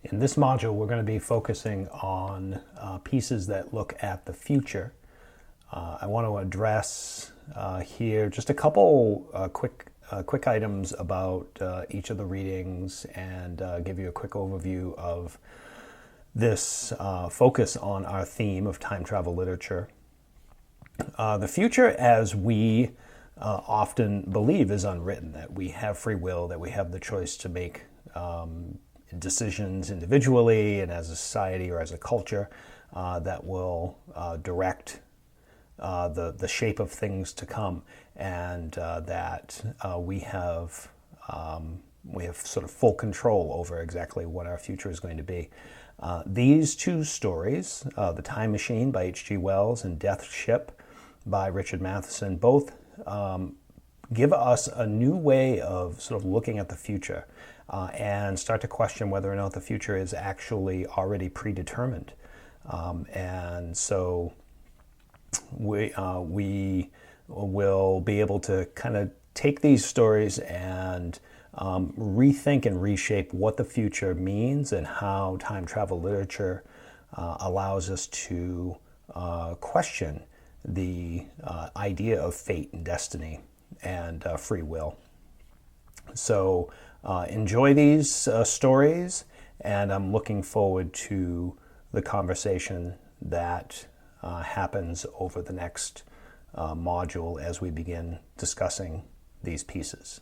In this module, we're going to be focusing on pieces that look at the future. I want to address here just a couple quick items about each of the readings and give you a quick overview of this focus on our theme of time travel literature. The future, as we often believe, is unwritten, that we have free will, that we have the choice to make decisions individually and as a society or as a culture that will direct the shape of things to come, and that we have sort of full control over exactly what our future is going to be. These two stories, The Time Machine by H.G. Wells and Death Ship by Richard Matheson, both give us a new way of sort of looking at the future and start to question whether or not the future is actually already predetermined. And so we will be able to kind of take these stories and rethink and reshape what the future means and how time travel literature allows us to question the idea of fate and destiny and free will. So enjoy these stories, and I'm looking forward to the conversation that happens over the next module as we begin discussing these pieces.